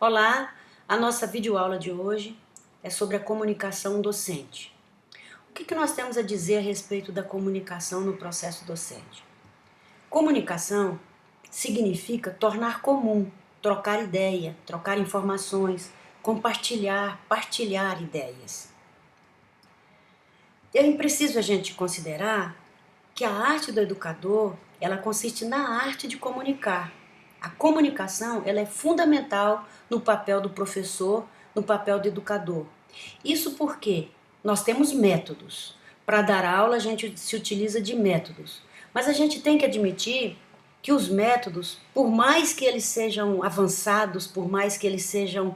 Olá, a nossa videoaula de hoje é sobre a comunicação docente. O que nós temos a dizer a respeito da comunicação no processo docente? Comunicação significa tornar comum, trocar ideia, trocar informações, compartilhar, partilhar ideias. É preciso a gente considerar que a arte do educador, ela consiste na arte de comunicar. A comunicação, ela é fundamental no papel do professor, no papel do educador. Isso porque nós temos métodos. Para dar aula, a gente se utiliza de métodos. Mas a gente tem que admitir que os métodos, por mais que eles sejam avançados, por mais que eles sejam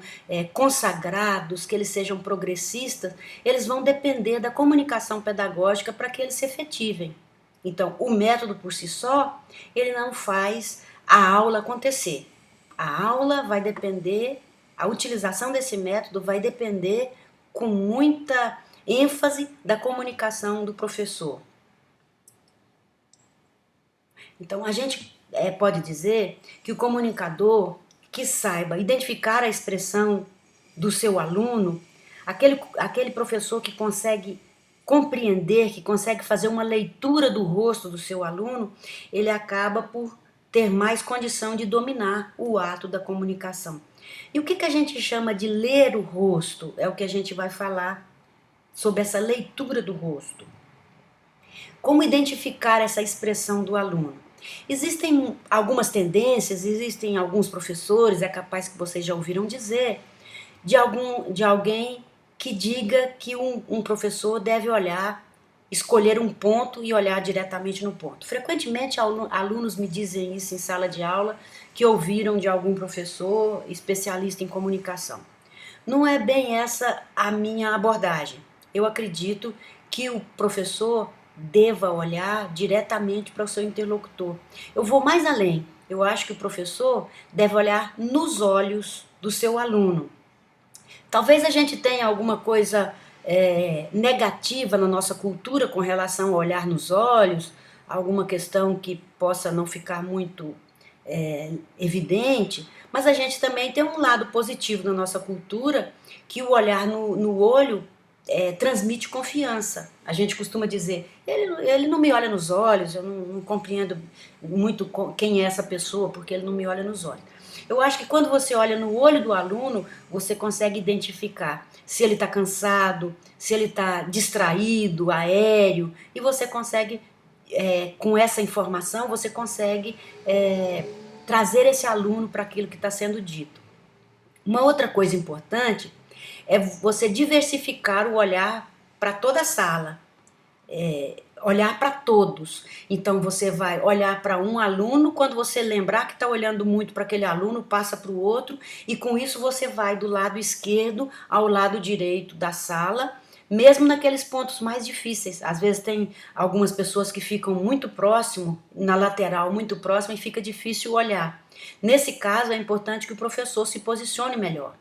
consagrados, que eles sejam progressistas, eles vão depender da comunicação pedagógica para que eles se efetivem. Então, o método por si só, ele não faz a aula acontecer. A aula vai depender, a utilização desse método vai depender com muita ênfase da comunicação do professor. Então, a gente pode dizer que o comunicador que saiba identificar a expressão do seu aluno, aquele professor que consegue compreender, que consegue fazer uma leitura do rosto do seu aluno, ele acaba por ter mais condição de dominar o ato da comunicação. E o que a gente chama de ler o rosto? É o que a gente vai falar sobre essa leitura do rosto. Como identificar essa expressão do aluno? Existem algumas tendências, existem alguns professores, é capaz que vocês já ouviram dizer, de alguém que diga que um professor deve olhar, escolher um ponto e olhar diretamente no ponto. Frequentemente alunos me dizem isso em sala de aula, que ouviram de algum professor especialista em comunicação. Não é bem essa a minha abordagem. Eu acredito que o professor deva olhar diretamente para o seu interlocutor. Eu vou mais além. Eu acho que o professor deve olhar nos olhos do seu aluno. Talvez a gente tenha alguma coisa negativa na nossa cultura com relação ao olhar nos olhos, alguma questão que possa não ficar muito evidente, mas a gente também tem um lado positivo na nossa cultura, que o olhar no olho transmite confiança. A gente costuma dizer, ele não me olha nos olhos, eu não compreendo muito quem é essa pessoa, porque ele não me olha nos olhos. Eu acho que quando você olha no olho do aluno, você consegue identificar se ele está cansado, se ele está distraído, aéreo, e você consegue, com essa informação, você consegue trazer esse aluno para aquilo que está sendo dito. Uma outra coisa importante é você diversificar o olhar para toda a sala, olhar para todos. Então você vai olhar para um aluno, quando você lembrar que está olhando muito para aquele aluno, passa para o outro, e com isso você vai do lado esquerdo ao lado direito da sala, mesmo naqueles pontos mais difíceis. Às vezes tem algumas pessoas que ficam muito próximo, na lateral, muito próximo, e fica difícil olhar. Nesse caso, é importante que o professor se posicione melhor.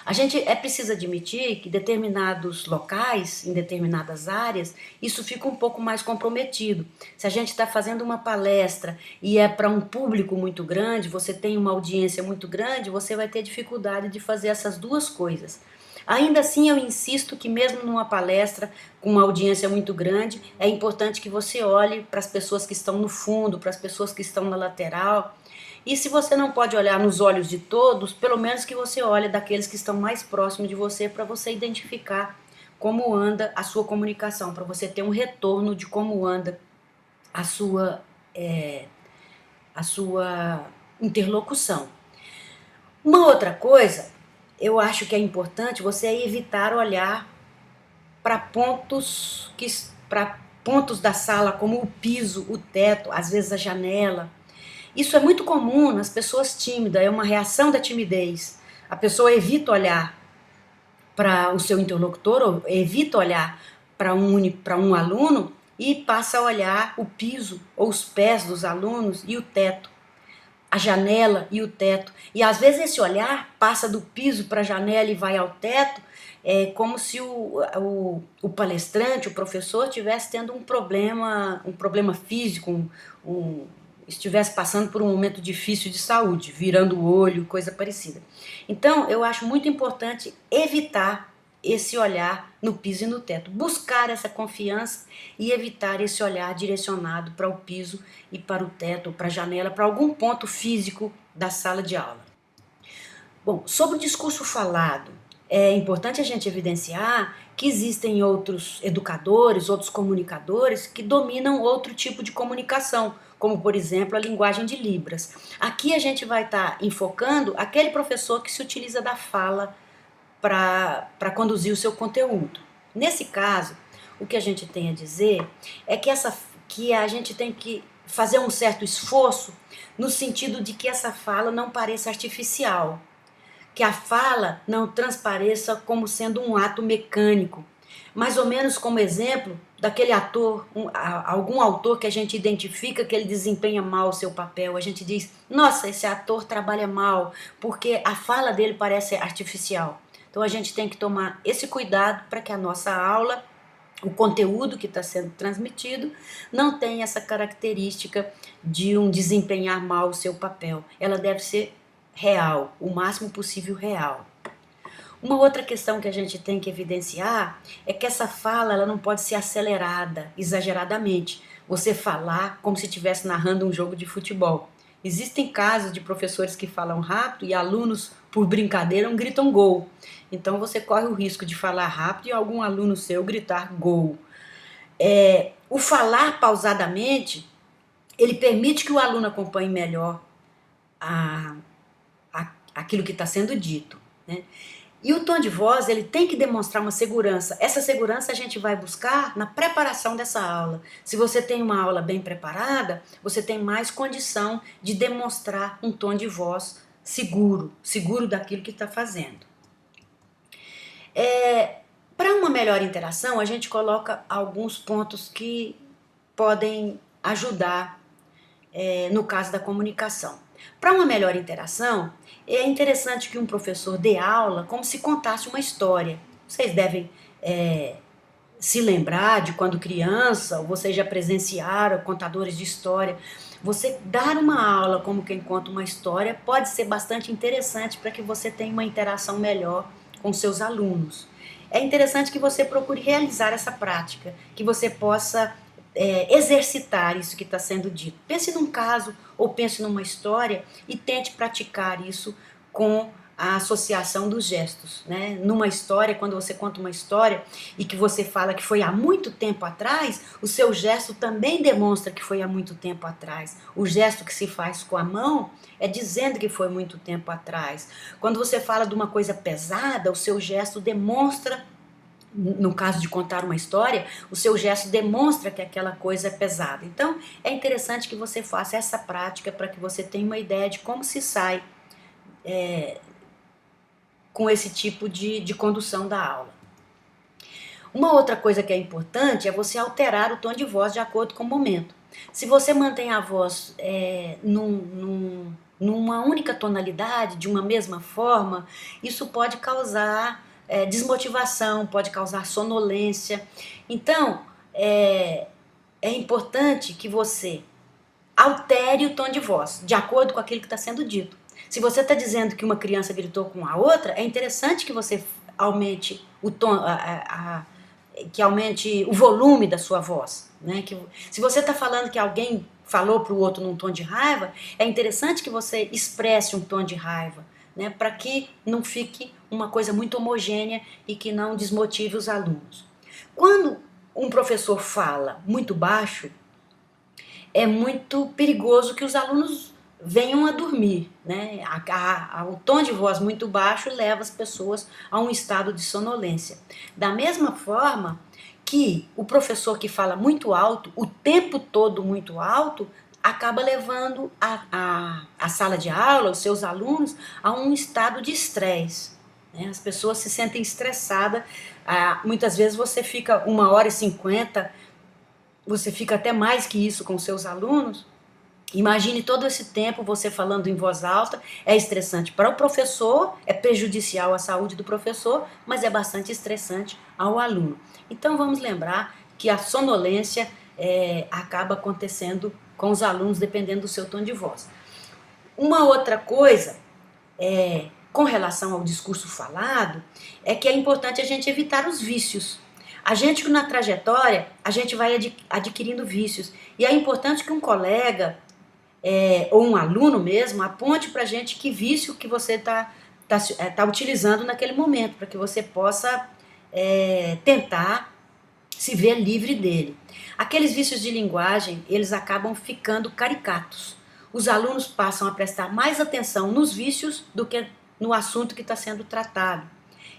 A gente precisa admitir que em determinados locais, em determinadas áreas, isso fica um pouco mais comprometido. Se a gente está fazendo uma palestra e é para um público muito grande, você tem uma audiência muito grande, você vai ter dificuldade de fazer essas duas coisas. Ainda assim, eu insisto que mesmo numa palestra com uma audiência muito grande, é importante que você olhe para as pessoas que estão no fundo, para as pessoas que estão na lateral. E se você não pode olhar nos olhos de todos, pelo menos que você olhe daqueles que estão mais próximos de você, para você identificar como anda a sua comunicação, para você ter um retorno de como anda a sua interlocução. Uma outra coisa, eu acho que é importante você evitar olhar para pontos da sala, como o piso, o teto, às vezes a janela. Isso é muito comum nas pessoas tímidas, é uma reação da timidez. A pessoa evita olhar para o seu interlocutor, ou evita olhar para um aluno e passa a olhar o piso ou os pés dos alunos e o teto, a janela e o teto. E às vezes esse olhar passa do piso para a janela e vai ao teto, como se o palestrante, o professor, estivesse tendo um problema físico, estivesse passando por um momento difícil de saúde, virando o olho, coisa parecida. Então, eu acho muito importante evitar esse olhar no piso e no teto, buscar essa confiança e evitar esse olhar direcionado para o piso e para o teto, para a janela, para algum ponto físico da sala de aula. Bom, sobre o discurso falado, é importante a gente evidenciar que existem outros educadores, outros comunicadores que dominam outro tipo de comunicação, como, por exemplo, a linguagem de Libras. Aqui a gente vai estar enfocando aquele professor que se utiliza da fala para conduzir o seu conteúdo. Nesse caso, o que a gente tem a dizer é que a gente tem que fazer um certo esforço no sentido de que essa fala não pareça artificial, que a fala não transpareça como sendo um ato mecânico, mais ou menos como exemplo daquele ator, algum autor que a gente identifica que ele desempenha mal o seu papel, a gente diz, nossa, esse ator trabalha mal, porque a fala dele parece artificial. Então a gente tem que tomar esse cuidado para que a nossa aula, o conteúdo que está sendo transmitido, não tenha essa característica de um desempenhar mal o seu papel. Ela deve ser real, o máximo possível real. Uma outra questão que a gente tem que evidenciar é que essa fala ela não pode ser acelerada exageradamente. Você falar como se estivesse narrando um jogo de futebol. Existem casos de professores que falam rápido e alunos, por brincadeira, gritam gol. Então você corre o risco de falar rápido e algum aluno seu gritar gol. O falar pausadamente, ele permite que o aluno acompanhe melhor aquilo que está sendo dito, né? E o tom de voz, ele tem que demonstrar uma segurança. Essa segurança a gente vai buscar na preparação dessa aula. Se você tem uma aula bem preparada, você tem mais condição de demonstrar um tom de voz seguro daquilo que está fazendo. Para uma melhor interação, a gente coloca alguns pontos que podem ajudar no caso da comunicação. Para uma melhor interação, é interessante que um professor dê aula como se contasse uma história. Vocês devem se lembrar de quando criança, ou vocês já presenciaram contadores de história. Você dar uma aula como quem conta uma história pode ser bastante interessante para que você tenha uma interação melhor com seus alunos. É interessante que você procure realizar essa prática, que você possa exercitar isso que está sendo dito. Pense num caso ou pense numa história e tente praticar isso com a associação dos gestos, né? Numa história, quando você conta uma história e que você fala que foi há muito tempo atrás, o seu gesto também demonstra que foi há muito tempo atrás. O gesto que se faz com a mão é dizendo que foi muito tempo atrás. Quando você fala de uma coisa pesada, o seu gesto demonstra, no caso de contar uma história, o seu gesto demonstra que aquela coisa é pesada. Então, é interessante que você faça essa prática para que você tenha uma ideia de como se sai com esse tipo de condução da aula. Uma outra coisa que é importante é você alterar o tom de voz de acordo com o momento. Se você mantém a voz numa única tonalidade, de uma mesma forma, isso pode causar desmotivação, pode causar sonolência. Então, é importante que você altere o tom de voz, de acordo com aquilo que está sendo dito. Se você está dizendo que uma criança gritou com a outra, é interessante que você aumente o tom, que aumente o volume da sua voz, né? Se você está falando que alguém falou para o outro num tom de raiva, é interessante que você expresse um tom de raiva, né? Para que não fique uma coisa muito homogênea e que não desmotive os alunos. Quando um professor fala muito baixo, é muito perigoso que os alunos venham a dormir, né? O tom de voz muito baixo leva as pessoas a um estado de sonolência. Da mesma forma que o professor que fala muito alto, o tempo todo muito alto, acaba levando a sala de aula, os seus alunos, a um estado de estresse. Né? As pessoas se sentem estressadas, muitas vezes você fica 1h50, você fica até mais que isso com seus alunos. Imagine todo esse tempo você falando em voz alta, é estressante para o professor, é prejudicial à saúde do professor, mas é bastante estressante ao aluno. Então vamos lembrar que a sonolência acaba acontecendo com os alunos, dependendo do seu tom de voz. Uma outra coisa, com relação ao discurso falado, é que é importante a gente evitar os vícios. A gente, na trajetória, a gente vai adquirindo vícios. E é importante que um colega, ou um aluno mesmo, aponte para a gente que vício que você está utilizando naquele momento, para que você possa tentar se ver livre dele. Aqueles vícios de linguagem, eles acabam ficando caricatos. Os alunos passam a prestar mais atenção nos vícios do que no assunto que está sendo tratado.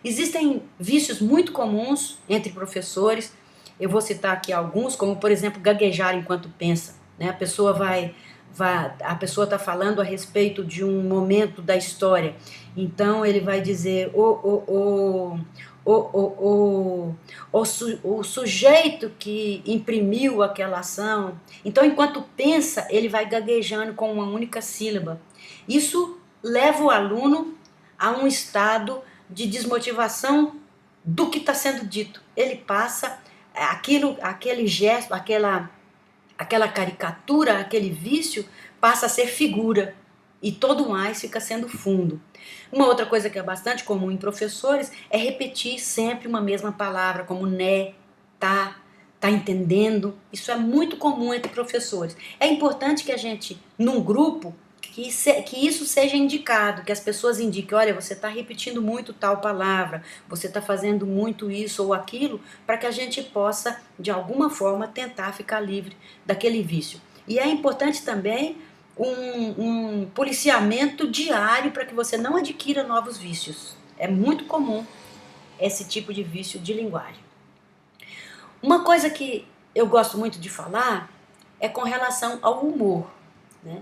Existem vícios muito comuns entre professores. Eu vou citar aqui alguns, como por exemplo gaguejar enquanto pensa, né? A pessoa está falando a respeito de um momento da história, então ele vai dizer o sujeito que imprimiu aquela ação. Então, enquanto pensa, ele vai gaguejando com uma única sílaba. Isso leva o aluno a um estado de desmotivação do que está sendo dito. Ele passa aquele gesto, aquela caricatura, aquele vício, passa a ser figura e todo mais fica sendo fundo. Uma outra coisa que é bastante comum em professores é repetir sempre uma mesma palavra, como né, tá entendendo. Isso é muito comum entre professores. É importante que a gente, num grupo, que isso seja indicado, que as pessoas indiquem, olha, você está repetindo muito tal palavra, você está fazendo muito isso ou aquilo, para que a gente possa, de alguma forma, tentar ficar livre daquele vício. E é importante também um policiamento diário para que você não adquira novos vícios. É muito comum esse tipo de vício de linguagem. Uma coisa que eu gosto muito de falar é com relação ao humor, né?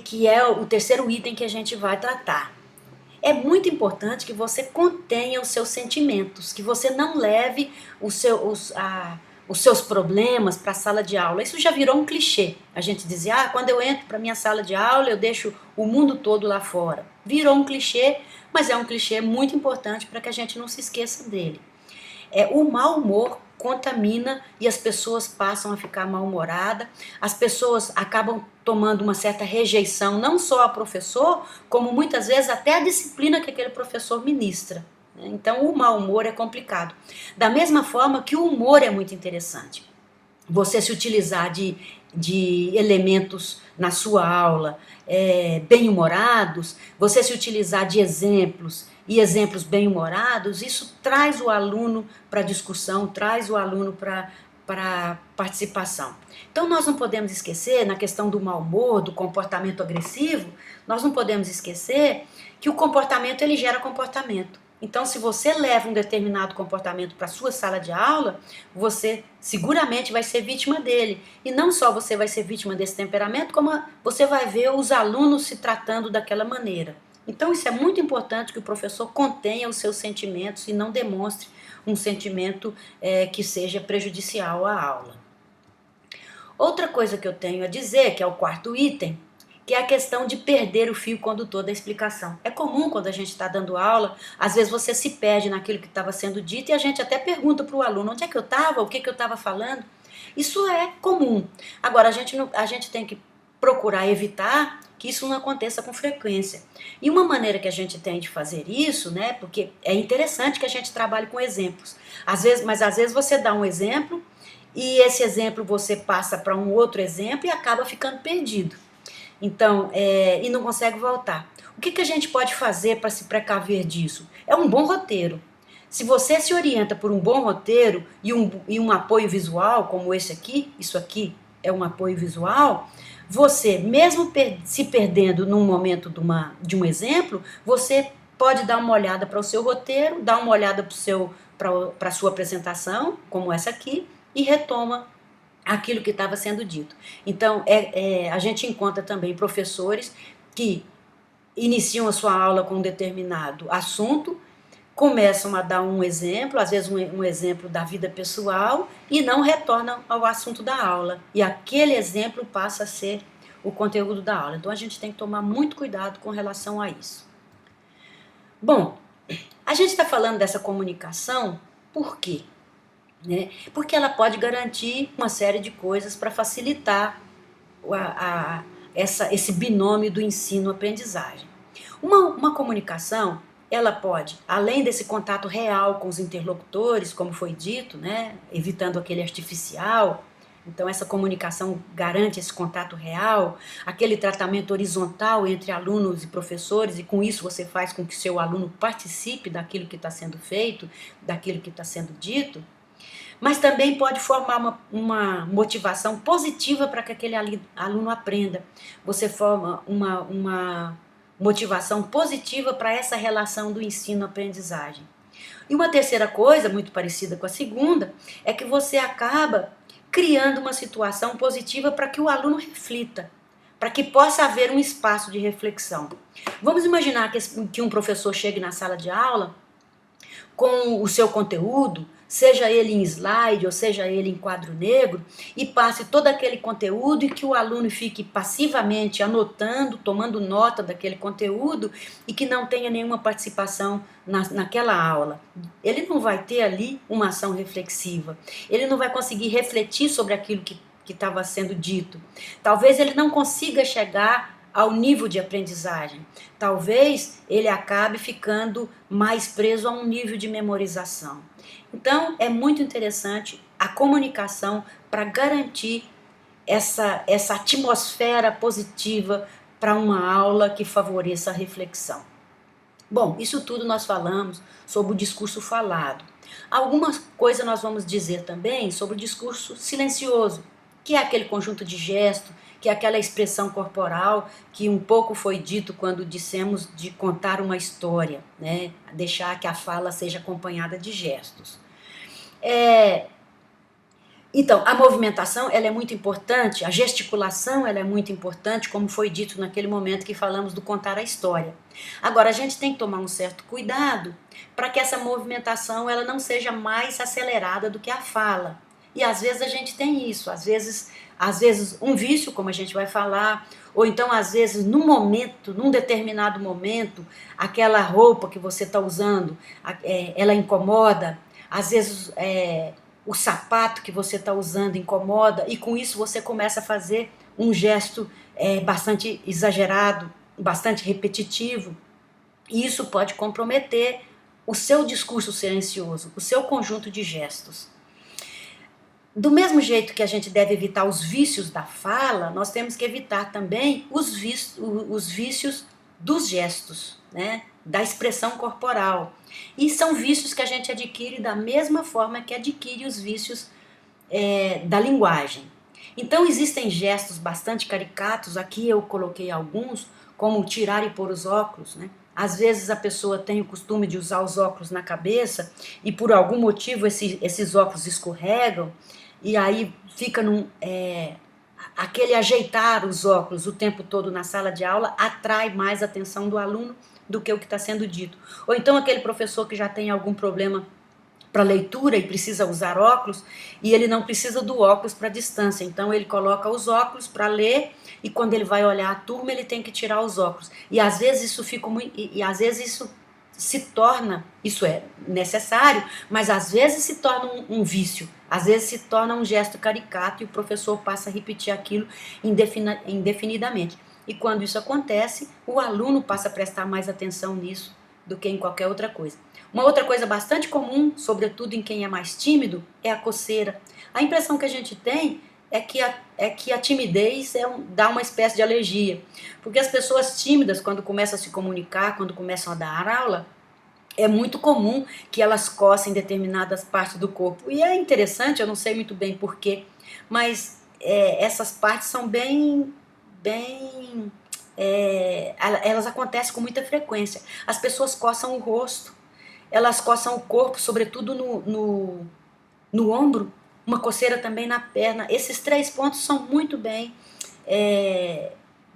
Que é o terceiro item que a gente vai tratar. É muito importante que você contenha os seus sentimentos, que você não leve os seus problemas para a sala de aula. Isso já virou um clichê. A gente dizia, quando eu entro para minha sala de aula, eu deixo o mundo todo lá fora. Virou um clichê, mas é um clichê muito importante para que a gente não se esqueça dele. O mau humor contamina e as pessoas passam a ficar mal-humoradas, as pessoas acabam tomando uma certa rejeição, não só ao professor, como muitas vezes até a disciplina que aquele professor ministra. Então o mau humor é complicado. Da mesma forma que o humor é muito interessante. Você se utilizar de elementos na sua aula bem-humorados, você se utilizar de exemplos e exemplos bem-humorados, isso traz o aluno para a discussão, traz o aluno para a participação. Então nós não podemos esquecer, na questão do mau humor, do comportamento agressivo, nós não podemos esquecer que o comportamento ele gera comportamento. Então, se você leva um determinado comportamento para a sua sala de aula, você seguramente vai ser vítima dele. E não só você vai ser vítima desse temperamento, como você vai ver os alunos se tratando daquela maneira. Então, isso é muito importante que o professor contenha os seus sentimentos e não demonstre um sentimento que seja prejudicial à aula. Outra coisa que eu tenho a dizer, que é o quarto item, que é a questão de perder o fio condutor da explicação. É comum quando a gente está dando aula, às vezes você se perde naquilo que estava sendo dito e a gente até pergunta para o aluno onde é que eu estava, o que eu estava falando. Isso é comum. Agora, a gente tem que procurar evitar que isso não aconteça com frequência. E uma maneira que a gente tem de fazer isso, né, porque é interessante que a gente trabalhe com exemplos. Mas às vezes você dá um exemplo e esse exemplo você passa para um outro exemplo e acaba ficando perdido. Então, e não consegue voltar. O que a gente pode fazer para se precaver disso? É um bom roteiro. Se você se orienta por um bom roteiro e um apoio visual, como esse aqui, isso aqui é um apoio visual, você, mesmo se perdendo num momento de um exemplo, você pode dar uma olhada para o seu roteiro, dar uma olhada para a sua apresentação, como essa aqui, e retoma aquilo que estava sendo dito. Então, a gente encontra também professores que iniciam a sua aula com um determinado assunto, começam a dar um exemplo, às vezes um exemplo da vida pessoal, e não retornam ao assunto da aula. E aquele exemplo passa a ser o conteúdo da aula. Então, a gente tem que tomar muito cuidado com relação a isso. Bom, a gente está falando dessa comunicação por quê? Porque ela pode garantir uma série de coisas para facilitar esse binômio do ensino-aprendizagem. Uma comunicação, ela pode, além desse contato real com os interlocutores, como foi dito, né, evitando aquele artificial, então essa comunicação garante esse contato real, aquele tratamento horizontal entre alunos e professores, e com isso você faz com que seu aluno participe daquilo que está sendo feito, daquilo que está sendo dito, mas também pode formar uma motivação positiva para que aquele aluno aprenda. Você forma uma motivação positiva para essa relação do ensino-aprendizagem. E uma terceira coisa, muito parecida com a segunda, é que você acaba criando uma situação positiva para que o aluno reflita, para que possa haver um espaço de reflexão. Vamos imaginar que um professor chegue na sala de aula com o seu conteúdo, seja ele em slide ou seja ele em quadro negro, e passe todo aquele conteúdo e que o aluno fique passivamente anotando, tomando nota daquele conteúdo e que não tenha nenhuma participação naquela aula. Ele não vai ter ali uma ação reflexiva, ele não vai conseguir refletir sobre aquilo que estava sendo dito. Talvez ele não consiga chegar ao nível de aprendizagem. Talvez ele acabe ficando mais preso a um nível de memorização. Então, é muito interessante a comunicação para garantir essa atmosfera positiva para uma aula que favoreça a reflexão. Bom, isso tudo nós falamos sobre o discurso falado. Algumas coisas nós vamos dizer também sobre o discurso silencioso, que é aquele conjunto de gestos, que é aquela expressão corporal que um pouco foi dito quando dissemos de contar uma história, né? Deixar que a fala seja acompanhada de gestos. Então, a movimentação ela é muito importante, a gesticulação ela é muito importante, como foi dito naquele momento que falamos do contar a história. Agora, a gente tem que tomar um certo cuidado para que essa movimentação ela não seja mais acelerada do que a fala. E às vezes a gente tem isso, às vezes um vício, como a gente vai falar, ou então às vezes num determinado momento, aquela roupa que você está usando, ela incomoda, às vezes o sapato que você está usando incomoda, e com isso você começa a fazer um gesto bastante exagerado, bastante repetitivo, e isso pode comprometer o seu discurso silencioso, o seu conjunto de gestos. Do mesmo jeito que a gente deve evitar os vícios da fala, nós temos que evitar também os vícios dos gestos, né? Da expressão corporal. E são vícios que a gente adquire da mesma forma que adquire os vícios da linguagem. Então existem gestos bastante caricatos, aqui eu coloquei alguns, como tirar e pôr os óculos, né? Às vezes a pessoa tem o costume de usar os óculos na cabeça e por algum motivo esses óculos escorregam, e aí fica aquele ajeitar os óculos o tempo todo na sala de aula atrai mais a atenção do aluno do que o que está sendo dito. Ou então aquele professor que já tem algum problema para leitura e precisa usar óculos, e ele não precisa do óculos para distância, então ele coloca os óculos para ler, e quando ele vai olhar a turma ele tem que tirar os óculos. E às vezes isso fica às vezes isso se torna, isso é necessário, mas às vezes se torna um vício, às vezes se torna um gesto caricato e o professor passa a repetir aquilo indefinidamente. E quando isso acontece, o aluno passa a prestar mais atenção nisso do que em qualquer outra coisa. Uma outra coisa bastante comum, sobretudo em quem é mais tímido, é a coceira. A impressão que a gente tem é que a timidez dá uma espécie de alergia. Porque as pessoas tímidas, quando começam a se comunicar, quando começam a dar aula, é muito comum que elas cocem determinadas partes do corpo. E é interessante, eu não sei muito bem porquê, mas essas partes são elas acontecem com muita frequência. As pessoas coçam o rosto, elas coçam o corpo, sobretudo no ombro, uma coceira também na perna. Esses 3 pontos são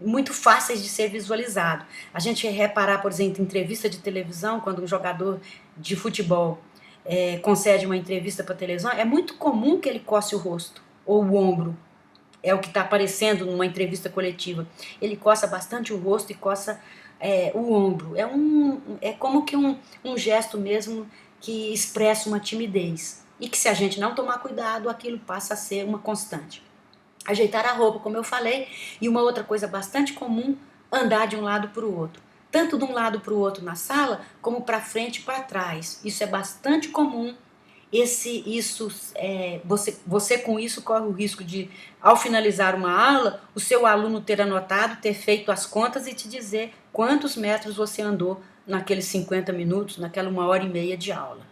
muito fáceis de ser visualizado. A gente reparar, por exemplo, em entrevista de televisão, quando um jogador de futebol concede uma entrevista para a televisão, é muito comum que ele coce o rosto ou o ombro. É o que está aparecendo numa entrevista coletiva. Ele coça bastante o rosto e coça o ombro. É como que um gesto mesmo que expressa uma timidez. E que se a gente não tomar cuidado, aquilo passa a ser uma constante. ajeitar a roupa, como eu falei, e uma outra coisa bastante comum, andar de um lado para o outro. Tanto de um lado para o outro na sala, como para frente e para trás. Isso é bastante comum. Você com isso corre o risco de, ao finalizar uma aula, o seu aluno ter anotado, ter feito as contas e te dizer quantos metros você andou naqueles 50 minutos, naquela 1 hora e meia de aula.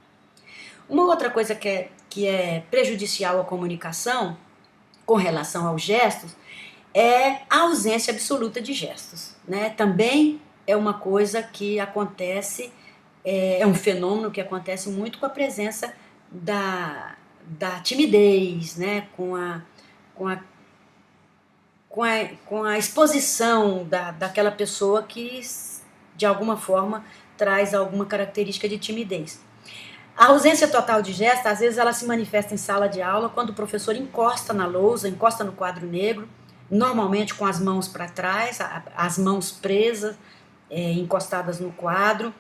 Uma outra coisa que é prejudicial à comunicação com relação aos gestos é a ausência absoluta de gestos, né? Também é uma coisa que acontece, é um fenômeno que acontece muito com a presença da timidez, né? Com a, com a exposição daquela pessoa que, de alguma forma, traz alguma característica de timidez. A ausência total de gesto, às vezes ela se manifesta em sala de aula quando o professor encosta na lousa, encosta no quadro negro, normalmente com as mãos para trás, as mãos presas, encostadas no quadro,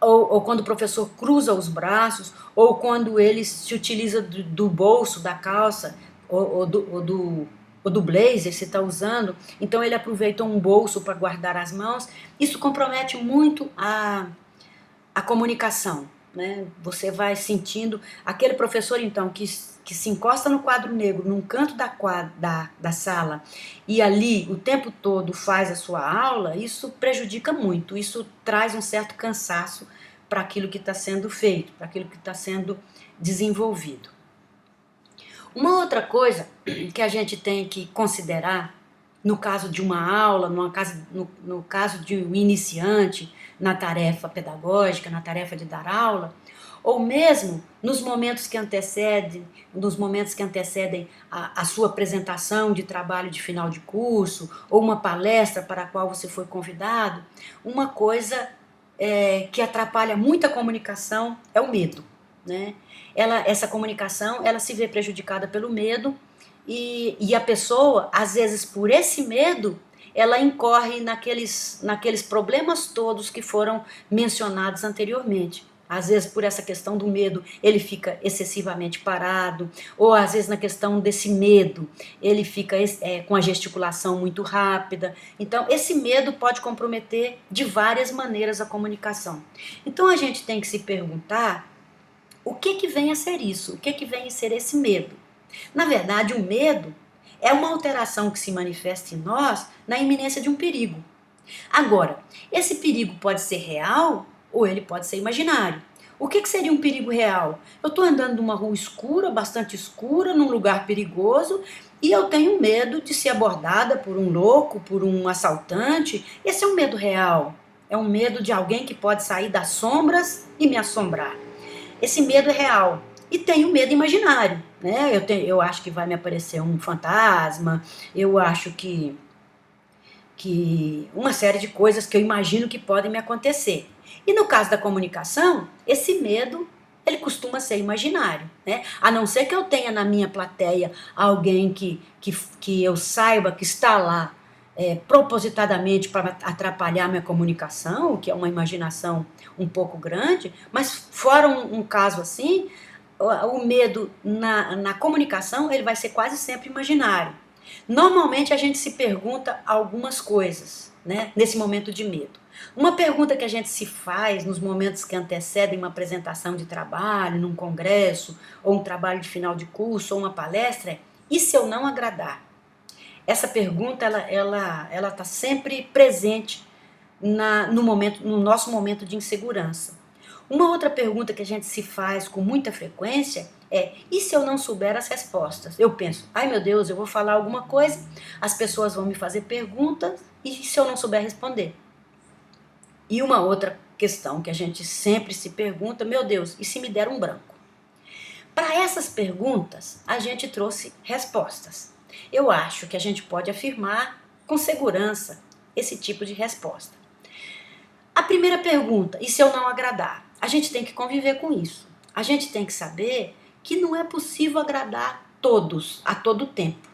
ou quando o professor cruza os braços, ou quando ele se utiliza do bolso, da calça, ou do blazer, se está usando, então ele aproveita um bolso para guardar as mãos. Isso compromete muito a comunicação, né? Você vai sentindo aquele professor então que se encosta no quadro negro, num canto da sala, e ali o tempo todo faz a sua aula. Isso prejudica muito, isso traz um certo cansaço para aquilo que está sendo feito, para aquilo que está sendo desenvolvido. Uma outra coisa que a gente tem que considerar no caso de uma aula, no caso de um iniciante na tarefa pedagógica, na tarefa de dar aula, ou mesmo nos momentos que antecedem a sua apresentação de trabalho de final de curso, ou uma palestra para a qual você foi convidado, uma coisa que atrapalha muito a comunicação é o medo, né? Essa comunicação, ela se vê prejudicada pelo medo, e a pessoa, às vezes por esse medo, ela incorre naqueles problemas todos que foram mencionados anteriormente. Às vezes por essa questão do medo ele fica excessivamente parado, ou às vezes na questão desse medo ele fica com a gesticulação muito rápida. Então esse medo pode comprometer de várias maneiras a comunicação. Então a gente tem que se perguntar o que vem a ser isso, o que vem a ser esse medo. Na verdade, o medo é uma alteração que se manifesta em nós na iminência de um perigo. Agora, esse perigo pode ser real ou ele pode ser imaginário. O que seria um perigo real? Eu estou andando numa rua escura, bastante escura, num lugar perigoso, e eu tenho medo de ser abordada por um louco, por um assaltante. Esse é um medo real. É um medo de alguém que pode sair das sombras e me assombrar. Esse medo é real. E tem o medo imaginário, né? Eu acho que vai me aparecer um fantasma, eu acho que uma série de coisas que eu imagino que podem me acontecer. E no caso da comunicação, esse medo, ele costuma ser imaginário, né? A não ser que eu tenha na minha plateia alguém que eu saiba que está lá propositadamente para atrapalhar minha comunicação, que é uma imaginação um pouco grande, mas fora um caso assim, o medo na comunicação ele vai ser quase sempre imaginário. Normalmente a gente se pergunta algumas coisas, né, nesse momento de medo. Uma pergunta que a gente se faz nos momentos que antecedem uma apresentação de trabalho, num congresso, ou um trabalho de final de curso, ou uma palestra é: e se eu não agradar? Essa pergunta ela tá sempre presente no nosso momento de insegurança. Uma outra pergunta que a gente se faz com muita frequência é: e se eu não souber as respostas? Eu penso: ai meu Deus, eu vou falar alguma coisa, as pessoas vão me fazer perguntas, e se eu não souber responder? E uma outra questão que a gente sempre se pergunta: meu Deus, e se me der um branco? Para essas perguntas, a gente trouxe respostas. Eu acho que a gente pode afirmar com segurança esse tipo de resposta. A primeira pergunta: e se eu não agradar? A gente tem que conviver com isso. A gente tem que saber que não é possível agradar todos a todo tempo.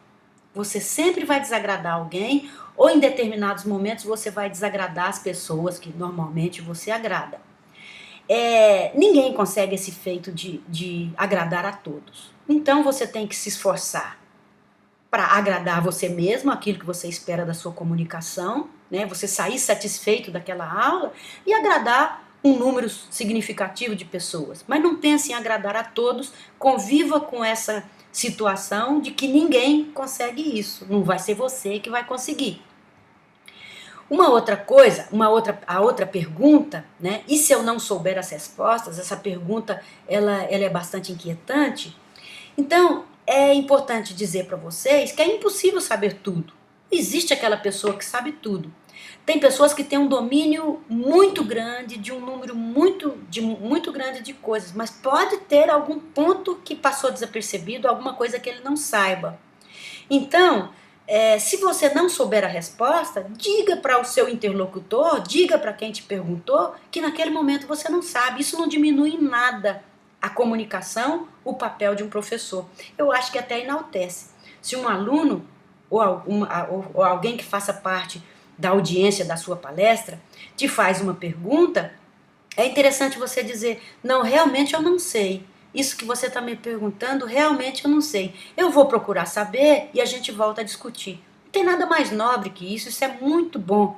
Você sempre vai desagradar alguém, ou em determinados momentos você vai desagradar as pessoas que normalmente você agrada. Ninguém consegue esse feito de agradar a todos. Então você tem que se esforçar para agradar você mesmo, aquilo que você espera da sua comunicação, né? Você sair satisfeito daquela aula e agradar um número significativo de pessoas. Mas não pense em agradar a todos, conviva com essa situação de que ninguém consegue isso, não vai ser você que vai conseguir. Uma outra coisa, a outra pergunta, né? E se eu não souber as respostas? Essa pergunta ela é bastante inquietante. Então, é importante dizer para vocês que é impossível saber tudo. Existe aquela pessoa que sabe tudo. Tem pessoas que têm um domínio muito grande, de um número muito grande de coisas, mas pode ter algum ponto que passou desapercebido, alguma coisa que ele não saiba. Então, se você não souber a resposta, diga para o seu interlocutor, diga para quem te perguntou, que naquele momento você não sabe. Isso não diminui em nada a comunicação, o papel de um professor. Eu acho que até enaltece. Se um aluno ou alguém que faça parte da audiência da sua palestra te faz uma pergunta, é interessante você dizer, não, realmente eu não sei. Isso que você está me perguntando, realmente eu não sei. Eu vou procurar saber e a gente volta a discutir. Não tem nada mais nobre que isso é muito bom.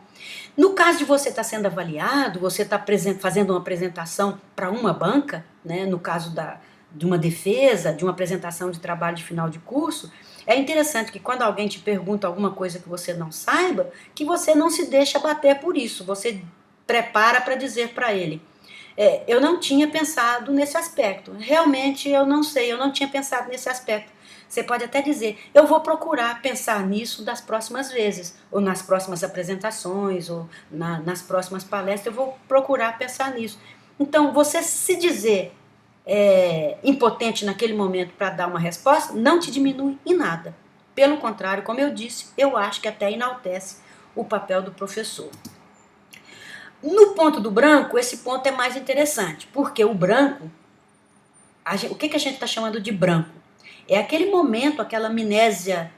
No caso de você estar sendo avaliado, você está fazendo uma apresentação para uma banca, né, no caso de uma defesa, de uma apresentação de trabalho de final de curso, é interessante que quando alguém te pergunta alguma coisa que você não saiba, que você não se deixe abater por isso. Você prepara para dizer para ele, eu não tinha pensado nesse aspecto, realmente eu não sei, eu não tinha pensado nesse aspecto. Você pode até dizer, eu vou procurar pensar nisso das próximas vezes, ou nas próximas apresentações, ou nas próximas palestras, eu vou procurar pensar nisso. Então, você se dizer impotente naquele momento para dar uma resposta, não te diminui em nada. Pelo contrário, como eu disse, eu acho que até enaltece o papel do professor. No ponto do branco, esse ponto é mais interessante, porque o branco, o que a gente está chamando de branco? É aquele momento, aquela amnésia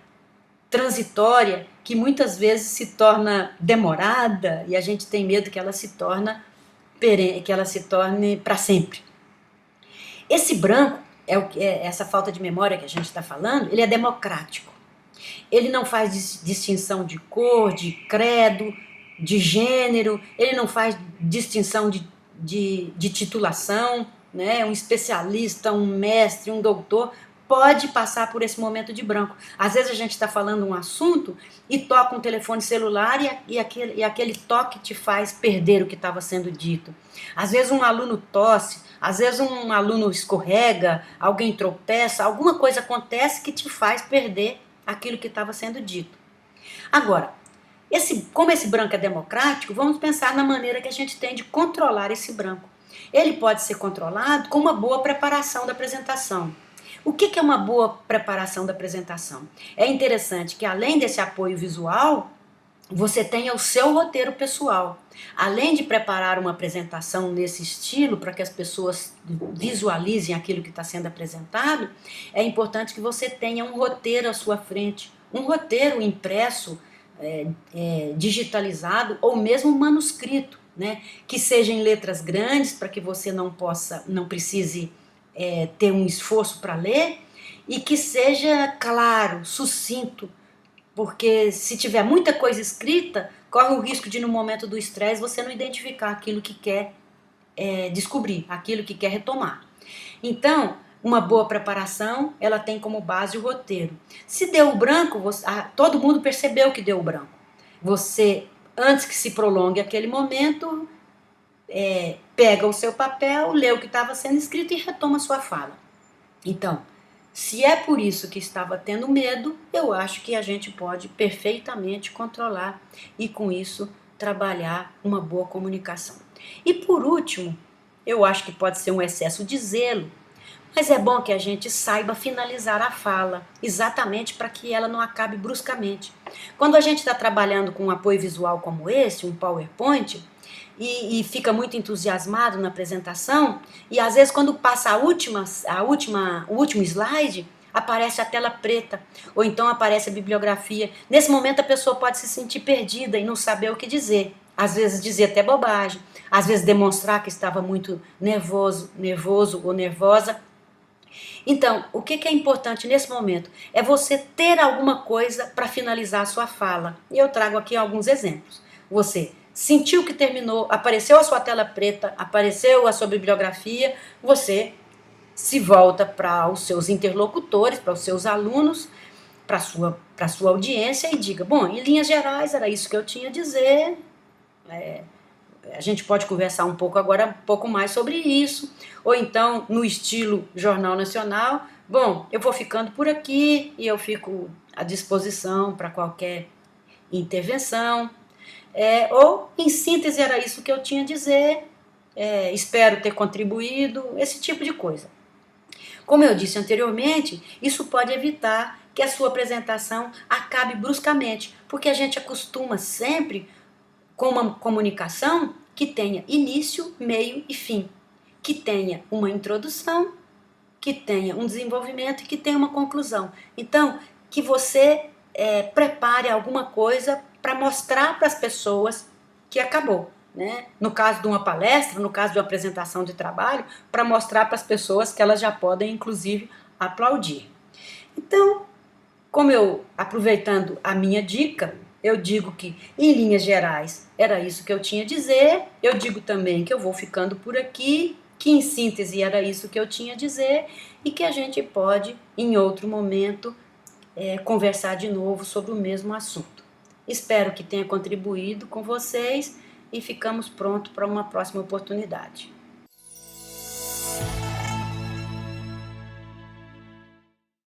transitória que muitas vezes se torna demorada e a gente tem medo que ela se torne para sempre. Esse branco, essa falta de memória que a gente está falando, ele é democrático. Ele não faz distinção de cor, de credo, de gênero, ele não faz distinção de titulação, né? Um especialista, um mestre, um doutor pode passar por esse momento de branco. Às vezes a gente está falando um assunto e toca um telefone celular e aquele toque te faz perder o que estava sendo dito. Às vezes um aluno tosse, às vezes um aluno escorrega, alguém tropeça, alguma coisa acontece que te faz perder aquilo que estava sendo dito. Agora, como esse branco é democrático, vamos pensar na maneira que a gente tem de controlar esse branco. Ele pode ser controlado com uma boa preparação da apresentação. O que é uma boa preparação da apresentação? É interessante que, além desse apoio visual, você tenha o seu roteiro pessoal. Além de preparar uma apresentação nesse estilo, para que as pessoas visualizem aquilo que está sendo apresentado, é importante que você tenha um roteiro à sua frente, um roteiro impresso, digitalizado ou mesmo manuscrito, né? Que seja em letras grandes, para que você não precise ter um esforço para ler, e que seja claro, sucinto, porque se tiver muita coisa escrita, corre o risco de no momento do estresse você não identificar aquilo que quer descobrir, aquilo que quer retomar. Então, uma boa preparação, ela tem como base o roteiro. Se deu o branco, todo mundo percebeu que deu o branco. Você, antes que se prolongue aquele momento, pega o seu papel, lê o que estava sendo escrito e retoma a sua fala. Então, se é por isso que estava tendo medo, eu acho que a gente pode perfeitamente controlar e com isso trabalhar uma boa comunicação. E por último, eu acho que pode ser um excesso de zelo, mas é bom que a gente saiba finalizar a fala, exatamente para que ela não acabe bruscamente. Quando a gente está trabalhando com um apoio visual como esse, um PowerPoint, e fica muito entusiasmado na apresentação, e às vezes quando passa o último slide, aparece a tela preta, ou então aparece a bibliografia. Nesse momento a pessoa pode se sentir perdida e não saber o que dizer. Às vezes dizer até bobagem, às vezes demonstrar que estava muito nervoso ou nervosa. Então, o que é importante nesse momento? É você ter alguma coisa para finalizar a sua fala. E eu trago aqui alguns exemplos. Você sentiu que terminou, apareceu a sua tela preta, apareceu a sua bibliografia, você se volta para os seus interlocutores, para os seus alunos, para a sua audiência e diga, bom, em linhas gerais era isso que eu tinha a dizer, a gente pode conversar um pouco agora, um pouco mais sobre isso, ou então no estilo Jornal Nacional, bom, eu vou ficando por aqui e eu fico à disposição para qualquer intervenção, ou em síntese era isso que eu tinha a dizer, espero ter contribuído, esse tipo de coisa. Como eu disse anteriormente, isso pode evitar que a sua apresentação acabe bruscamente, porque a gente acostuma sempre com uma comunicação que tenha início, meio e fim, que tenha uma introdução, que tenha um desenvolvimento e que tenha uma conclusão. Então, que você prepare alguma coisa para mostrar para as pessoas que acabou. Né? No caso de uma palestra, no caso de uma apresentação de trabalho, para mostrar para as pessoas que elas já podem, inclusive, aplaudir. Então, aproveitando a minha dica, eu digo que, em linhas gerais, era isso que eu tinha a dizer. Eu digo também que eu vou ficando por aqui, que, em síntese, era isso que eu tinha a dizer e que a gente pode, em outro momento, conversar de novo sobre o mesmo assunto. Espero que tenha contribuído com vocês e ficamos prontos para uma próxima oportunidade.